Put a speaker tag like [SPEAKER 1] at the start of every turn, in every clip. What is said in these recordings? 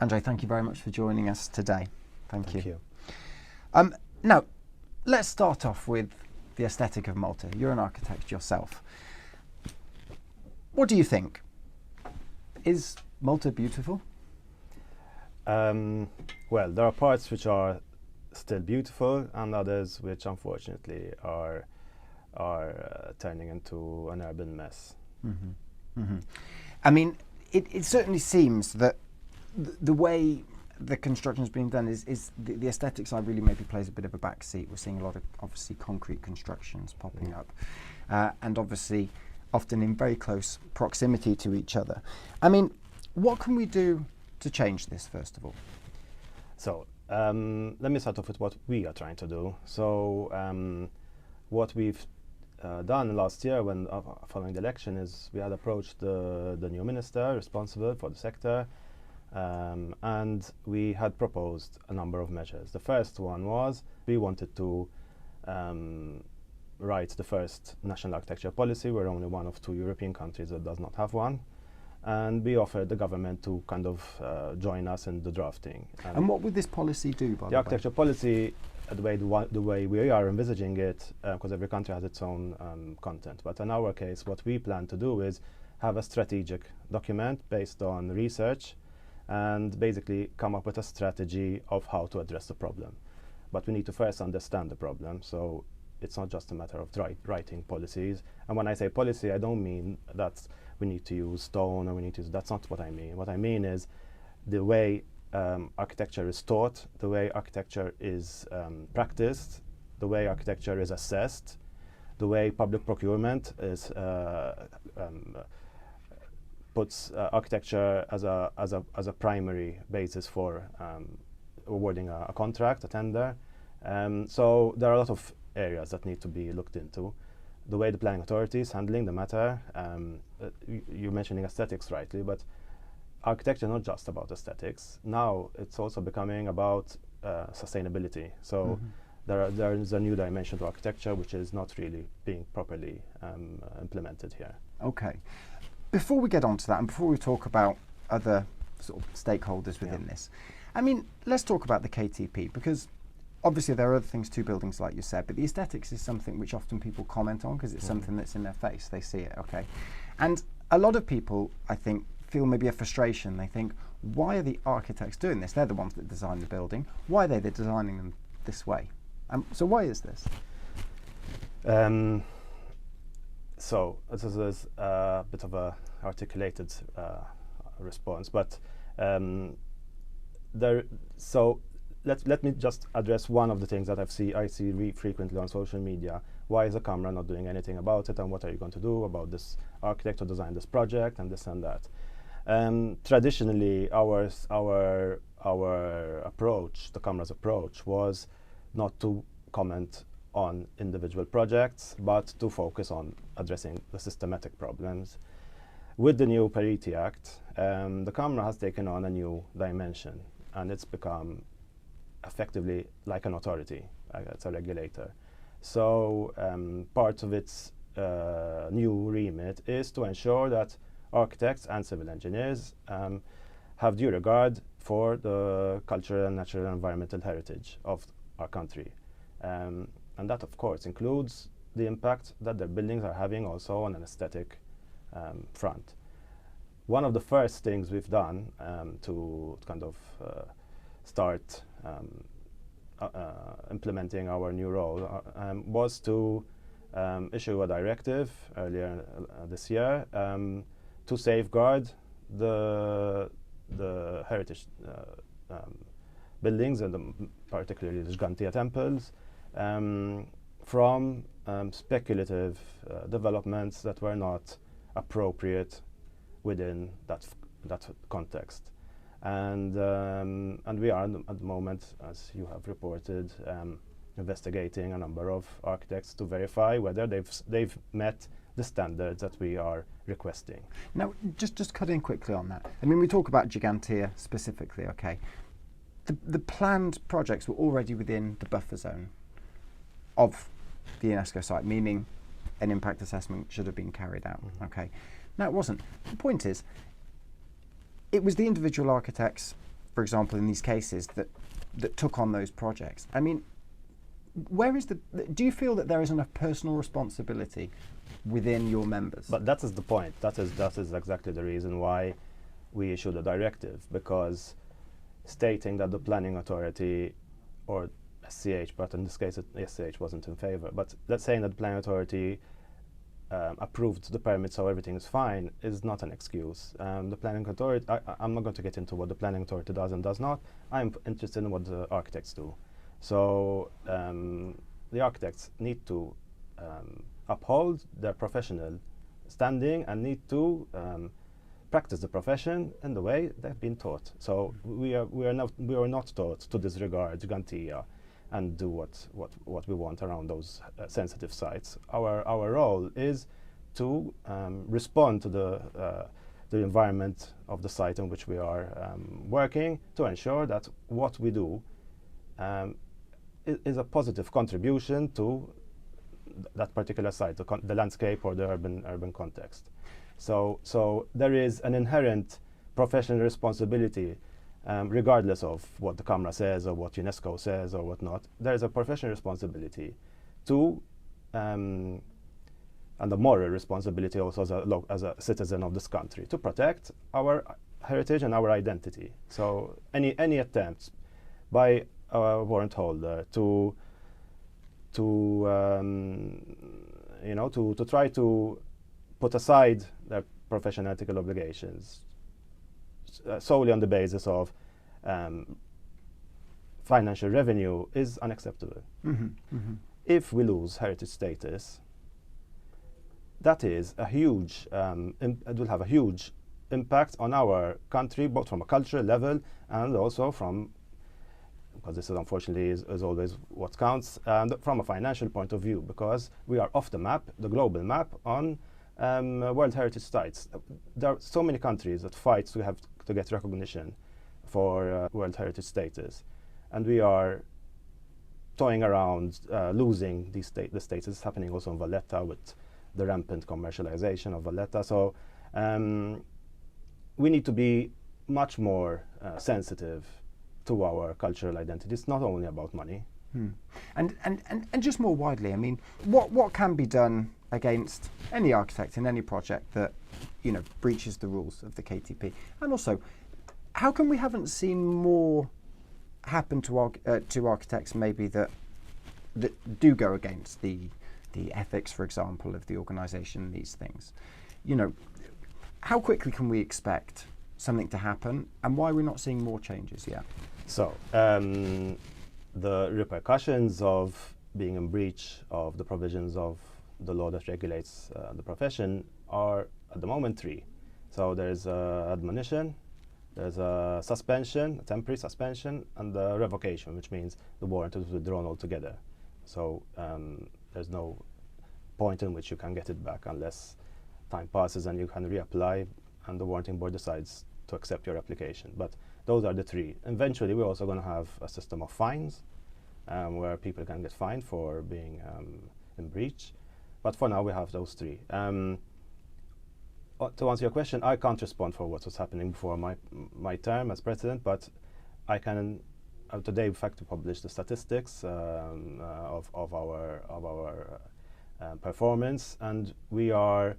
[SPEAKER 1] Andre, thank you very much for joining us today. Thank you. Now, let's start off with the aesthetic of Malta. You're an architect yourself. What do you think? Is Malta beautiful?
[SPEAKER 2] Well, there are parts which are still beautiful and others which unfortunately are turning into an urban mess.
[SPEAKER 1] Mm-hmm. Mm-hmm. I mean, it certainly seems that the way the construction is being done is the aesthetic side really maybe plays a bit of a back seat. We're seeing a lot of obviously concrete constructions popping up, and obviously often in very close proximity to each other. I mean, what can we do to change this, first of all?
[SPEAKER 2] So let me start off with what we are trying to do. So what we've done last year when following the election is we had approached the new minister responsible for the sector, and we had proposed a number of measures. The first one was we wanted to write the first national architecture policy. We're only one of 2 European countries that does not have one. And we offered the government to kind of join us in the drafting.
[SPEAKER 1] And what would this policy do, by the way?
[SPEAKER 2] The architecture policy, the way we are envisaging it, because every country has its own content. But in our case, what we plan to do is have a strategic document based on research and basically come up with a strategy of how to address the problem. But we need to first understand the problem. So it's not just a matter of writing policies. And when I say policy, I don't mean that we need to use stone or we need to use, that's not what I mean. What I mean is the way architecture is taught, the way architecture is practiced, the way architecture is assessed, the way public procurement is puts architecture as a primary basis for awarding a contract, a tender. So there are a lot of areas that need to be looked into. The way the planning authority is handling the matter. You're mentioning aesthetics rightly, but architecture is not just about aesthetics. Now it's also becoming about sustainability. So there is a new dimension to architecture which is not really being properly implemented here.
[SPEAKER 1] Okay. Before we get on to that and before we talk about other sort of stakeholders within this, I mean, let's talk about the KTP, because obviously there are other things to buildings like you said, but the aesthetics is something which often people comment on because it's something that's in their face, they see it, okay? And a lot of people, I think, feel maybe a frustration. They think, why are the architects doing this? They're the ones that design the building. Why are they designing them this way? So why is this?
[SPEAKER 2] So this is a bit of a articulated response, but let me just address one of the things that I see frequently on social media. Why is the Kamra not doing anything about it, and what are you going to do about this architect who designed this project and this and that? Traditionally, our approach, the Kamra's approach, was not to comment on individual projects, but to focus on addressing the systematic problems. With the new Periti Act, the Kamra has taken on a new dimension, and it's become effectively like an authority, it's a regulator. So part of its new remit is to ensure that architects and civil engineers have due regard for the cultural and natural and environmental heritage of our country. And that, of course, includes the impact that their buildings are having also on an aesthetic front. One of the first things we've done to kind of start implementing our new role was to issue a directive earlier this year to safeguard the heritage buildings, and particularly the Gigantea temples, from speculative developments that were not appropriate within that context. And we are at the moment, as you have reported, investigating a number of architects to verify whether they've met the standards that we are requesting.
[SPEAKER 1] Now, just cut in quickly on that. I mean, we talk about Gigantea specifically, okay. The planned projects were already within the buffer zone of the UNESCO site, meaning an impact assessment should have been carried out, okay. Now, it wasn't. The point is, it was the individual architects for example, in these cases that took on those projects. I mean, where is do you feel that there isn't a personal responsibility within your members?
[SPEAKER 2] But that is the point. That is exactly the reason why we issued a directive, because stating that the planning authority, or SCH, but in this case SCH wasn't in favor, but let's say that the planning authority approved the permit, so everything is fine, is not an excuse. The planning authority, I'm not going to get into what the planning authority does and does not. I'm interested in what the architects do. So the architects need to uphold their professional standing and need to practice the profession in the way they've been taught. So we are not taught to disregard Gigantia and do what we want around those sensitive sites. Our role is to respond to the environment of the site in which we are working, to ensure that what we do is a positive contribution to that particular site, the landscape or the urban context. So there is an inherent professional responsibility, regardless of what the Kamra says or what UNESCO says or whatnot. There is a professional responsibility to, and a moral responsibility also as a citizen of this country, to protect our heritage and our identity. So any attempts by a warrant holder to try to put aside their professional ethical obligations solely on the basis of financial revenue is unacceptable.
[SPEAKER 1] Mm-hmm, mm-hmm.
[SPEAKER 2] If we lose heritage status, that is a huge, it will have a huge impact on our country, both from a cultural level and also from, because this is unfortunately is always what counts, and from a financial point of view, because we are off the map, the global map, on World Heritage sites. There are so many countries that fight to get recognition for World Heritage status, and we are toying around losing the status. It's happening also in Valletta with the rampant commercialization of Valletta. So we need to be much more sensitive to our cultural identity. It's not only about money.
[SPEAKER 1] And just more widely, I mean, what can be done against any architect in any project that, you know, breaches the rules of the KTP? And also, how come we haven't seen more happen to architects maybe that do go against the ethics, for example, of the organisation and these things? You know, how quickly can we expect something to happen, and why are we not seeing more changes yet?
[SPEAKER 2] So the repercussions of being in breach of the provisions of the law that regulates the profession are at the moment three. So there's admonition, there's a suspension, a temporary suspension, and the revocation, which means the warrant is withdrawn altogether. So there's no point in which you can get it back unless time passes and you can reapply and the warranting board decides to accept your application. But those are the three. Eventually, we're also going to have a system of fines where people can get fined for being in breach. But for now, we have those three. To answer your question, I can't respond for what was happening before my term as president, but I can today, in fact, to publish the statistics of our performance, and we are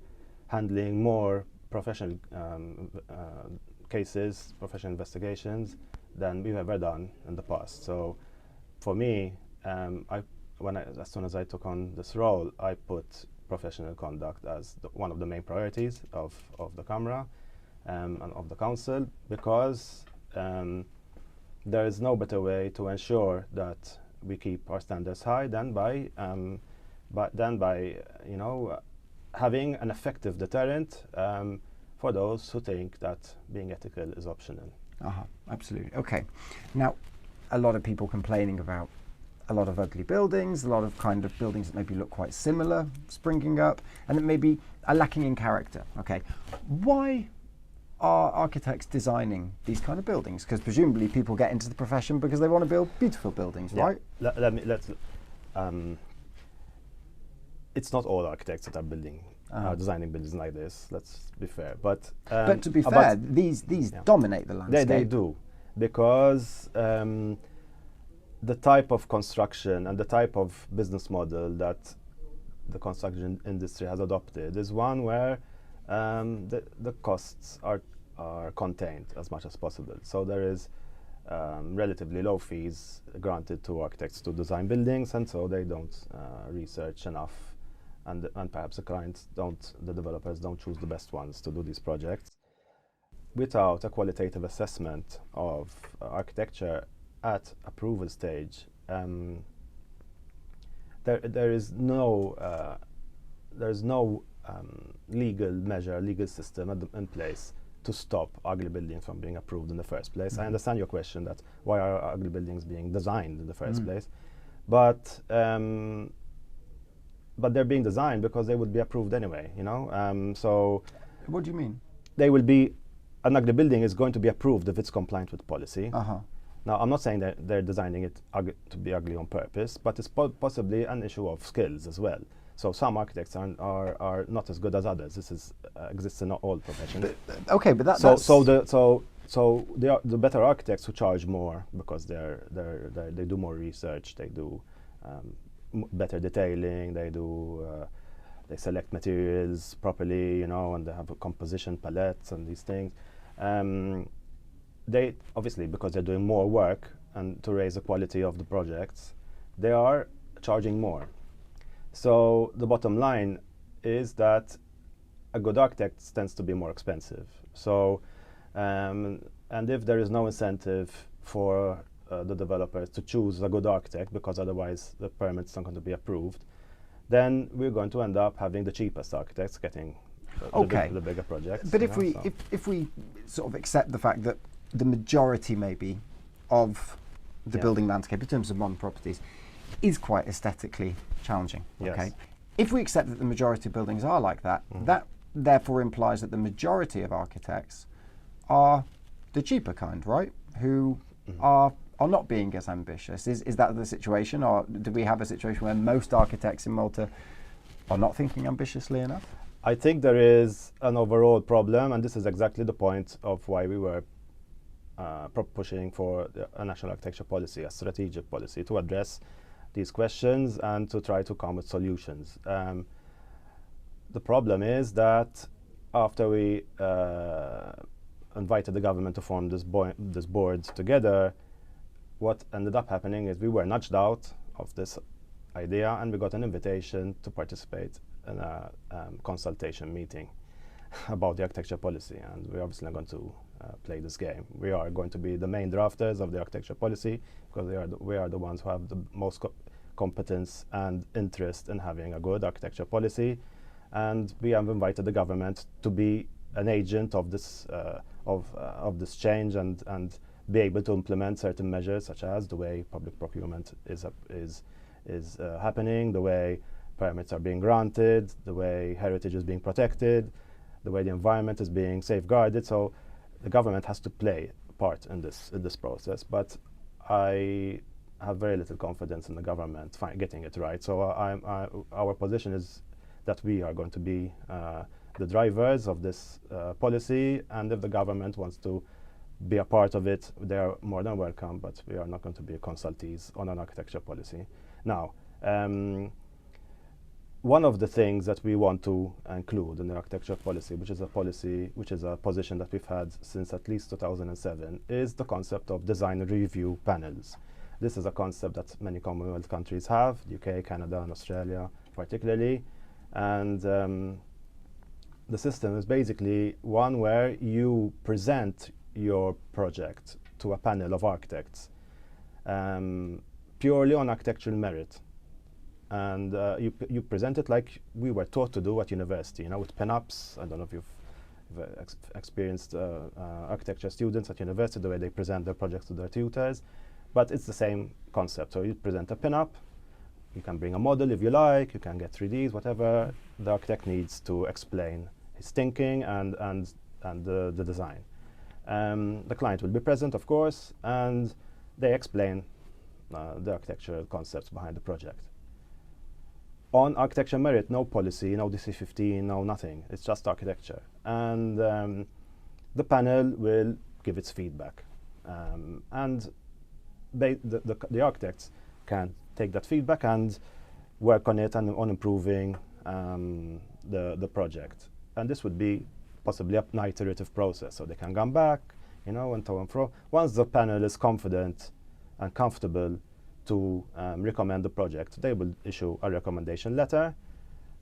[SPEAKER 2] handling more professional cases, professional investigations than we've ever done in the past. So, for me, as soon as I took on this role, I put professional conduct as one of the main priorities of the Kamra and of the council, because there is no better way to ensure that we keep our standards high than by having an effective deterrent for those who think that being ethical is optional.
[SPEAKER 1] Absolutely. Okay. Now, a lot of people complaining about a lot of ugly buildings, a lot of kind of buildings that maybe look quite similar springing up, and that maybe are lacking in character. Okay. Why are architects designing these kind of buildings? Because presumably people get into the profession because they want to build beautiful buildings, right?
[SPEAKER 2] It's not all architects that are designing buildings like this. Let's be fair. But
[SPEAKER 1] to be fair, these dominate the landscape.
[SPEAKER 2] They do. because the type of construction and the type of business model that the construction industry has adopted is one where the costs are contained as much as possible. So there is relatively low fees granted to architects to design buildings, and so they don't research enough, and perhaps the developers don't choose the best ones to do these projects. Without a qualitative assessment of architecture at approval stage, there is no legal system in place to stop ugly buildings from being approved in the first place. I understand your question that why are ugly buildings being designed in the first place, but they're being designed because they would be approved anyway. So
[SPEAKER 1] what do you mean?
[SPEAKER 2] They will be. An ugly building is going to be approved if it's compliant with policy. Now, I'm not saying that they're designing it to be ugly on purpose, but it's possibly an issue of skills as well. So some architects are not as good as others. This exists in all professions.
[SPEAKER 1] Okay, but that's
[SPEAKER 2] the better architects who charge more because they do more research, they do better detailing, they select materials properly, and they have a composition palettes and these things. They obviously, because they're doing more work and to raise the quality of the projects, they are charging more. So the bottom line is that a good architect tends to be more expensive. So and if there is no incentive for the developers to choose a good architect, because otherwise the permit's not going to be approved, then we're going to end up having the cheapest architects getting the bigger projects.
[SPEAKER 1] But if we sort of accept the fact that the majority maybe of the building landscape in terms of modern properties is quite aesthetically challenging. Okay. If we accept that the majority of buildings are like that, that therefore implies that the majority of architects are the cheaper kind, right? Who are not being as ambitious. Is that the situation, or do we have a situation where most architects in Malta are not thinking ambitiously enough?
[SPEAKER 2] I think there is an overall problem, and this is exactly the point of why we were pushing for a national architecture policy, a strategic policy to address these questions and to try to come with solutions. The problem is that after we invited the government to form this board together, what ended up happening is we were nudged out of this idea, and we got an invitation to participate in a consultation meeting about the architecture policy, and we're obviously not going to play this game. We are going to be the main drafters of the architecture policy because we are the ones who have the most competence and interest in having a good architecture policy, and we have invited the government to be an agent of this change and be able to implement certain measures, such as the way public procurement is happening, the way permits are being granted, the way heritage is being protected, the way the environment is being safeguarded. So the government has to play a part in this process, but I have very little confidence in the government getting it right. So our position is that we are going to be the drivers of this policy, and if the government wants to be a part of it, they are more than welcome, but we are not going to be consultees on an architecture policy. Now, one of the things that we want to include in the architecture policy, which is a position that we've had since at least 2007, is the concept of design review panels. This is a concept that many Commonwealth countries have, UK, Canada, and Australia particularly, and the system is basically one where you present your project to a panel of architects purely on architectural merit, and you present it like we were taught to do at university, with pin-ups. I don't know if you've experienced architecture students at university, the way they present their projects to their tutors, but it's the same concept. So you present a pin-up, you can bring a model if you like, you can get 3Ds, whatever the architect needs to explain his thinking and the design. The client will be present, of course, and they explain the architectural concepts behind the project. On architecture merit, no policy, no DC-15, no nothing. It's just architecture. And the panel will give its feedback. And the architects can take that feedback and work on it and on improving the project. And this would be possibly an iterative process, so they can come back, and to and fro. Once the panel is confident and comfortable to recommend the project, they will issue a recommendation letter,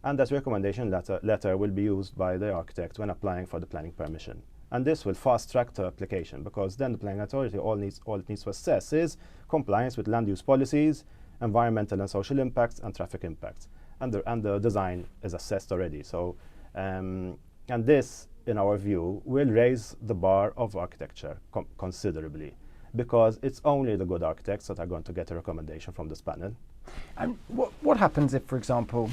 [SPEAKER 2] and that recommendation letter will be used by the architect when applying for the planning permission. And this will fast-track the application, because then the planning authority all it needs to assess is compliance with land use policies, environmental and social impacts, and traffic impacts. And the design is assessed already. So, and this, in our view, will raise the bar of architecture considerably, because it's only the good architects that are going to get a recommendation from this panel.
[SPEAKER 1] And what happens if, for example,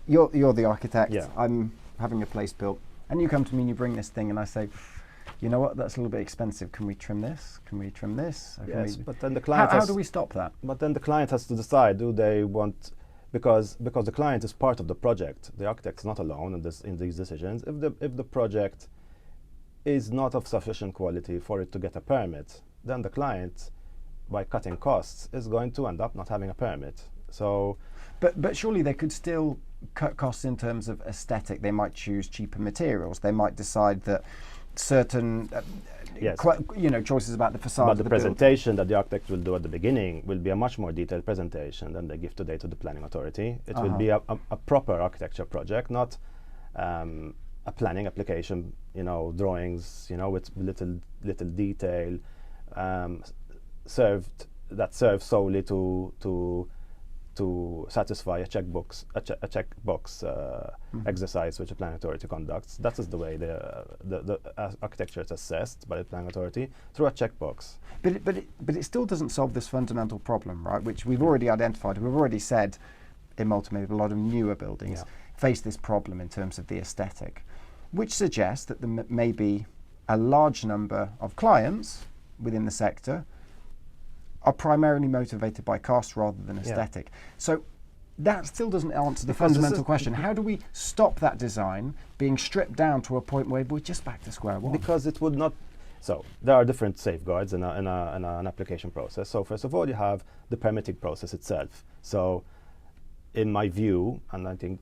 [SPEAKER 1] you're the architect,
[SPEAKER 2] Yeah.
[SPEAKER 1] I'm having a place built, and you come to me and you bring this thing, and I say, you know what, that's a little bit expensive. Can we trim this? Can we trim this?
[SPEAKER 2] Yes, but then the client
[SPEAKER 1] how do we stop that?
[SPEAKER 2] But then the client has to decide, do they want, because the client is part of the project. The architect's not alone in these decisions. If the project is not of sufficient quality for it to get a permit, then the client, by cutting costs, is going to end up not having a permit. So,
[SPEAKER 1] but surely they could still cut costs in terms of aesthetic. They might choose cheaper materials. They might decide that certain
[SPEAKER 2] yes.
[SPEAKER 1] Choices about the facade.
[SPEAKER 2] But the presentation that the architect will do at the beginning will be a much more detailed presentation than they give today to the planning authority. It will be a proper architecture project, not a planning application, drawings, with little detail, serves solely to satisfy a checkbox exercise which the planning authority conducts. That is the way the architecture is assessed by the planning authority, through a checkbox.
[SPEAKER 1] But it still doesn't solve this fundamental problem, right? Which we've already identified. We've already said in Malta, maybe a lot of newer buildings face this problem in terms of the aesthetic, which suggests that there may be a large number of clients within the sector are primarily motivated by cost rather than aesthetic. So that still doesn't answer the fundamental question. How do we stop that design being stripped down to a point where we're just back to square one?
[SPEAKER 2] Because it would not. So there are different safeguards in an application process. So first of all, you have the permitting process itself. So in my view, and I think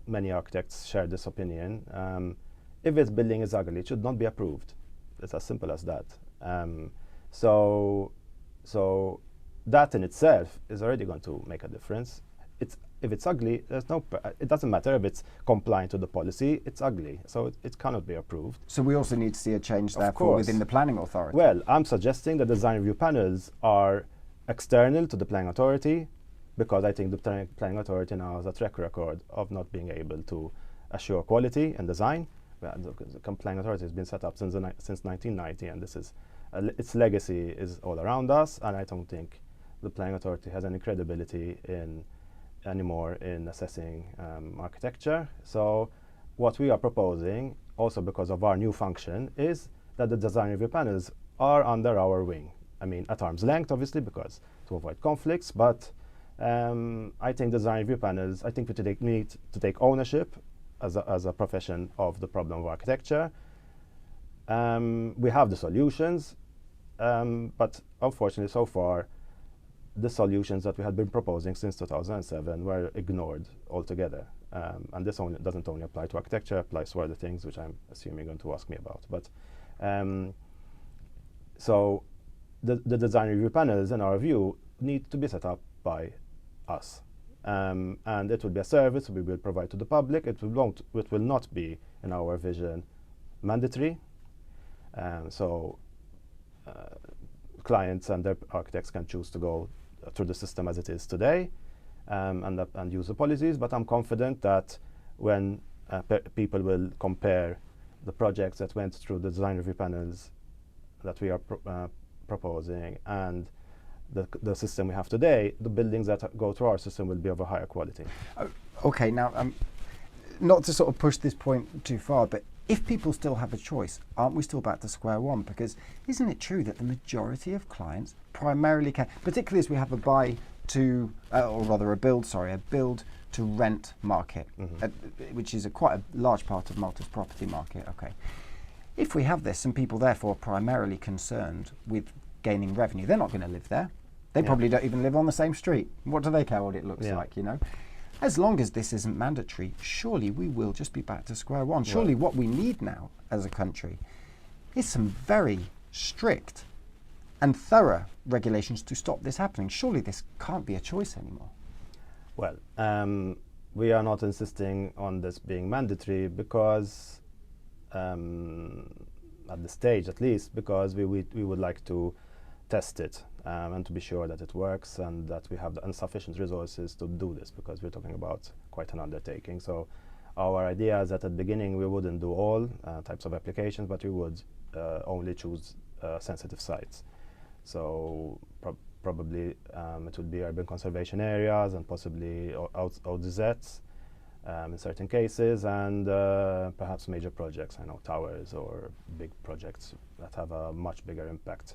[SPEAKER 2] many architects share this opinion, if this building is ugly, it should not be approved. It's as simple as that. So that in itself is already going to make a difference. If it's ugly, it doesn't matter if it's compliant to the policy, it's ugly. So it cannot be approved.
[SPEAKER 1] So we also need to see a change therefore within the planning authority.
[SPEAKER 2] Well, I'm suggesting that design review panels are external to the planning authority, because I think the planning authority now has a track record of not being able to assure quality and design. The planning authority has been set up since 1990, and this is its legacy is all around us, and I don't think the planning authority has any credibility anymore in assessing architecture. So what we are proposing, also because of our new function, is that the design review panels are under our wing. I mean, at arm's length, obviously, because to avoid conflicts, but I think design review panels, I think we need to take ownership as a profession of the problem of architecture. We have the solutions, but unfortunately so far the solutions that we had been proposing since 2007 were ignored altogether. And this doesn't only apply to architecture, applies to other things, which I'm assuming you're going to ask me about. But so the design review panels, in our view, need to be set up by us. And it will be a service we will provide to the public. It will not be, in our vision, mandatory. So clients and their architects can choose to go through the system as it is today and use the policies. But I'm confident that when people will compare the projects that went through the design review panels that we are proposing and the system we have today, the buildings that go through our system will be of a higher quality.
[SPEAKER 1] Okay, now not to sort of push this point too far, but if people still have a choice, aren't we still back to square one? Because isn't it true that the majority of clients primarily can, particularly as we have a build to rent market, which is quite a large part of Malta's property market. Okay, if we have this and people therefore are primarily concerned with gaining revenue, they're not going to live there. They probably don't even live on the same street. What do they care what it looks like, you know? As long as this isn't mandatory, surely we will just be back to square one. Surely what we need now as a country is some very strict and thorough regulations to stop this happening. Surely this can't be a choice anymore.
[SPEAKER 2] Well, we are not insisting on this being mandatory because, at this stage at least, because we would like to test it and to be sure that it works and that we have the insufficient resources to do this, because we're talking about quite an undertaking. So our idea is that at the beginning we wouldn't do all types of applications, but we would only choose sensitive sites. So probably it would be urban conservation areas and possibly ODZs in certain cases, and perhaps major projects, I know, towers or big projects that have a much bigger impact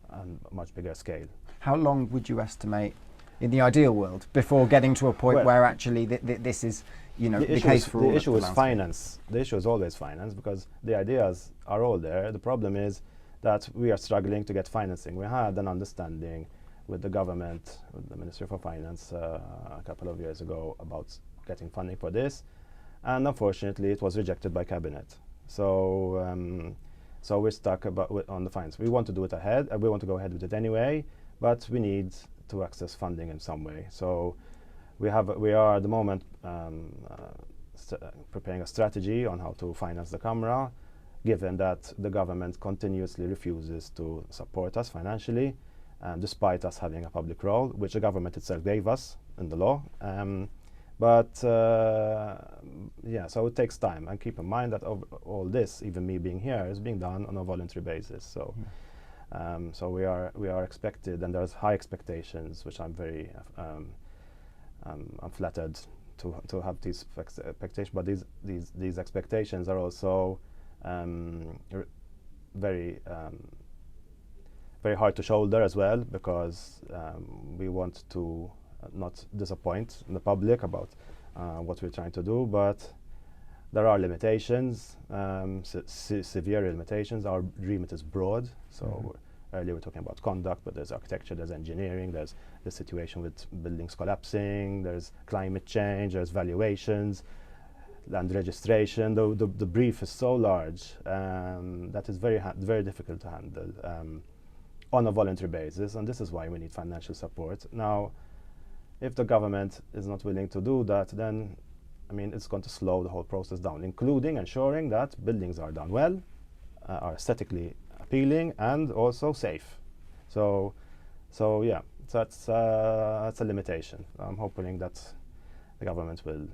[SPEAKER 2] and much bigger scale.
[SPEAKER 1] How long would you estimate, in the ideal world, before getting to a point where actually this is, you know, the case for all?
[SPEAKER 2] The issue is finance. The issue is always finance, because the ideas are all there. The problem is that we are struggling to get financing. We had an understanding with the government, with the Ministry for Finance a couple of years ago about getting funding for this, and unfortunately it was rejected by Cabinet. So so we're stuck on the finance. We want to do it ahead, and we want to go ahead with it anyway, but we need to access funding in some way. So we are at the moment preparing a strategy on how to finance the Kamra, given that the government continuously refuses to support us financially, despite us having a public role, which the government itself gave us in the law. Yeah, so it takes time, and keep in mind that all this, even me being here, is being done on a voluntary basis. So, so we are expected, and there's high expectations, which I'm very I'm flattered to have these expectations. But these expectations are also very very hard to shoulder as well, because we want to not disappoint the public about what we're trying to do, but there are limitations, severe limitations. Our remit is broad, so earlier we were talking about conduct, but there's architecture, there's engineering, there's the situation with buildings collapsing, there's climate change, there's valuations, land registration. The brief is so large that is very difficult to handle on a voluntary basis, and this is why we need financial support. Now, if the government is not willing to do that, then I mean, it's going to slow the whole process down, including ensuring that buildings are done well, are aesthetically appealing, and also safe. So yeah, that's a limitation. I'm hoping that the government will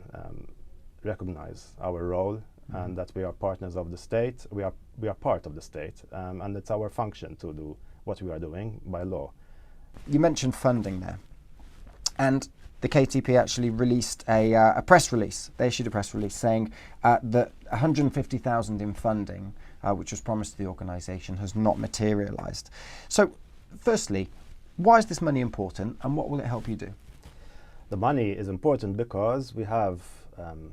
[SPEAKER 2] recognize our role and that we are partners of the state. We are part of the state, and it's our function to do what we are doing by law.
[SPEAKER 1] You mentioned funding there, and the KTP actually released a press release. They issued a press release saying that 150,000 in funding, which was promised to the organisation, has not materialised. So, firstly, why is this money important, and what will it help you do?
[SPEAKER 2] The money is important because we have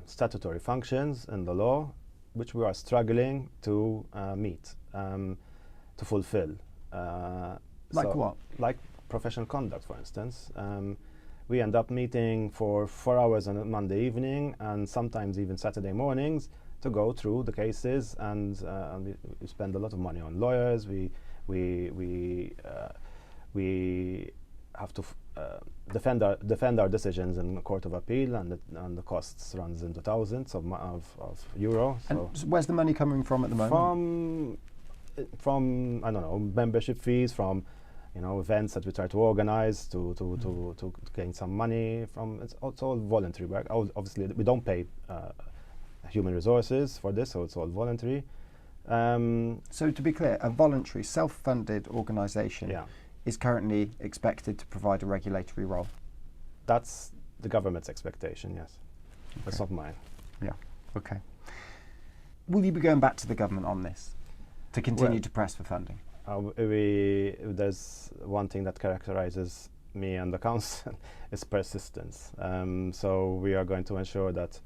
[SPEAKER 2] statutory functions in the law which we are struggling to meet, to fulfill.
[SPEAKER 1] Like what?
[SPEAKER 2] Like professional conduct, for instance. We end up meeting for 4 hours on a Monday evening, and sometimes even Saturday mornings, to go through the cases, and we spend a lot of money on lawyers. We have to defend our decisions in the Court of Appeal, and the costs runs into thousands of euro.
[SPEAKER 1] And so where's the money coming from at the moment?
[SPEAKER 2] From I don't know, membership fees, from events that we try to organize to gain some money from. It's all voluntary work. Obviously, we don't pay human resources for this, so it's all voluntary.
[SPEAKER 1] So to be clear, a voluntary, self-funded organisation is currently expected to provide a regulatory role.
[SPEAKER 2] That's the government's expectation, yes. Okay. That's not mine.
[SPEAKER 1] Yeah, okay. Will you be going back to the government on this to continue to press for funding?
[SPEAKER 2] There's one thing that characterizes me and the council is persistence. So we are going to ensure that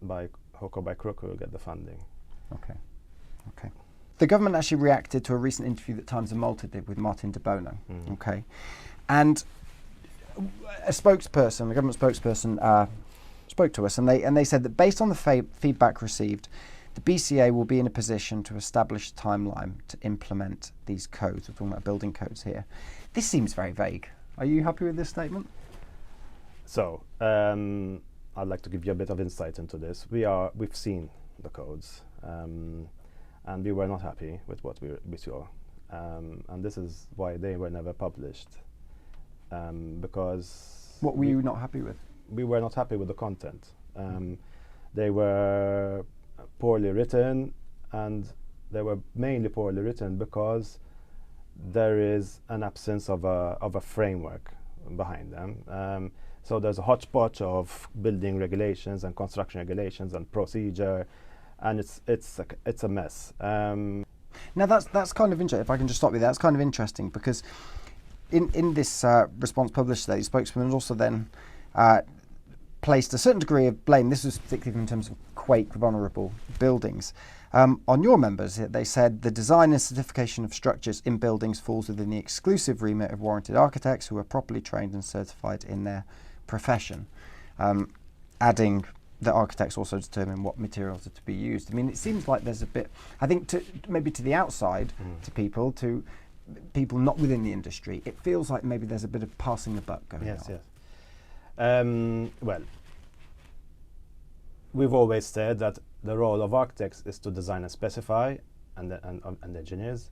[SPEAKER 2] by hook or by crook we'll get the funding.
[SPEAKER 1] Okay. Okay. The government actually reacted to a recent interview that Times of Malta did with Martin de Bono. Okay. And a spokesperson, the government spokesperson, spoke to us, and they said that based on the feedback received, the BCA will be in a position to establish a timeline to implement these codes. We're talking about building codes here. This seems very vague. Are you happy with this statement?
[SPEAKER 2] So I'd like to give you a bit of insight into this. We've seen the codes, and we were not happy with what we saw, and this is why they were never published. Because
[SPEAKER 1] what were you not happy with?
[SPEAKER 2] We were not happy with the content. They were poorly written, and they were mainly poorly written because there is an absence of a framework behind them. So there's a hodgepodge of building regulations and construction regulations and procedure, and it's a mess.
[SPEAKER 1] Now that's kind of interesting. If I can just stop you there, that's kind of interesting because in this response published today, the spokesman also then placed a certain degree of blame. This was particularly in terms of quake vulnerable buildings. On your members, they said the design and certification of structures in buildings falls within the exclusive remit of warranted architects who are properly trained and certified in their profession, adding that architects also determine what materials are to be used. I mean, it seems like there's a bit, I think, maybe to the outside, to people not within the industry, it feels like maybe there's a bit of passing the buck going on.
[SPEAKER 2] Yes. Well, we've always said that the role of architects is to design and specify, and engineers,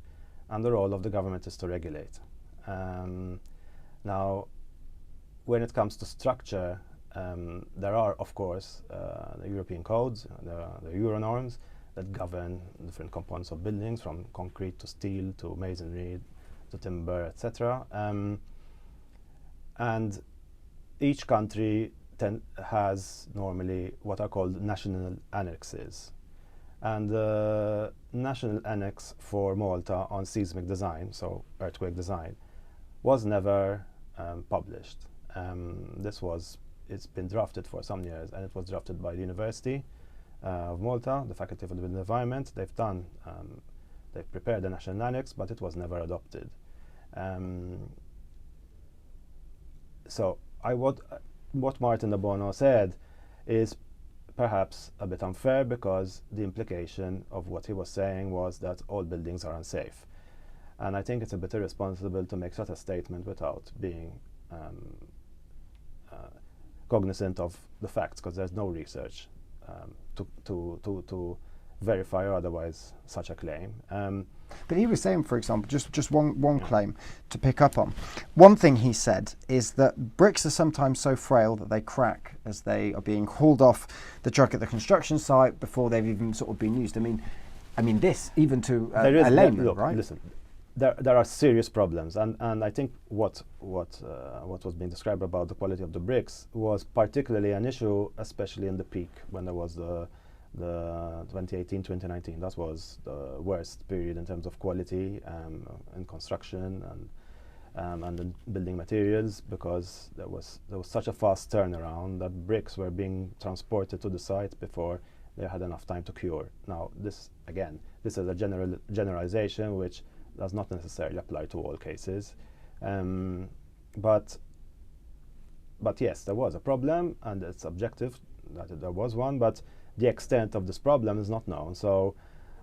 [SPEAKER 2] and the role of the government is to regulate. Now, when it comes to structure, there are, of course, the European codes, the Euro norms that govern different components of buildings, from concrete to steel to masonry to timber, etc. And each country has normally what are called national annexes. And the national annex for Malta on seismic design, so earthquake design, was never published. It's been drafted for some years, and it was drafted by the University of Malta, the Faculty of the Environment. They've prepared the national annex, but it was never adopted. So what Martin de Bono said is perhaps a bit unfair, because the implication of what he was saying was that all buildings are unsafe. And I think it's a bit irresponsible to make such a statement without being cognizant of the facts, because there's no research to verify or otherwise such a claim.
[SPEAKER 1] But he was saying, for example, just one claim to pick up on. One thing he said is that bricks are sometimes so frail that they crack as they are being hauled off the truck at the construction site before they've even sort of been used. I mean this, even to a layman, right?
[SPEAKER 2] Listen, there are serious problems, and I think what was being described about the quality of the bricks was particularly an issue, especially in the peak when there was the 2018-2019. That was the worst period in terms of quality in construction and in building materials, because there was such a fast turnaround that bricks were being transported to the site before they had enough time to cure. Now, this is a generalization which does not necessarily apply to all cases, but yes, there was a problem, and it's objective that there was one, but the extent of this problem is not known. So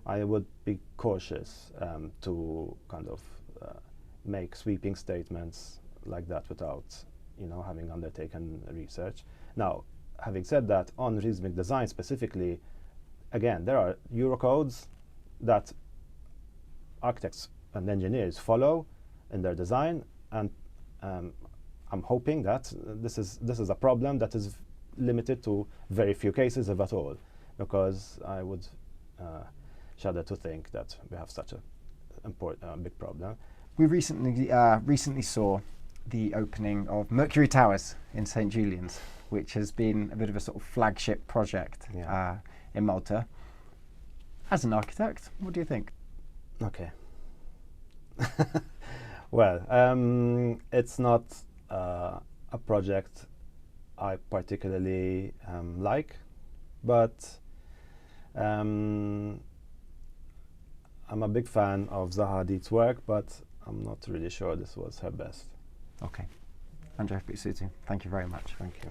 [SPEAKER 2] I would be cautious to kind of make sweeping statements like that without, having undertaken research. Now, having said that, on seismic design specifically, again, there are Eurocodes that architects and engineers follow in their design, and I'm hoping that this is a problem that is limited to very few cases, if at all, because I would shudder to think that we have such a big problem.
[SPEAKER 1] We recently saw the opening of Mercury Towers in St. Julian's, which has been a bit of a sort of flagship project in Malta. As an architect, what do you think?
[SPEAKER 2] Okay. Well, it's not a project I particularly like, but I'm a big fan of Zaha Hadid's work, but I'm not really sure this was her best.
[SPEAKER 1] Okay. ANDRE PIZZUTO, thank you very much.
[SPEAKER 2] Thank you.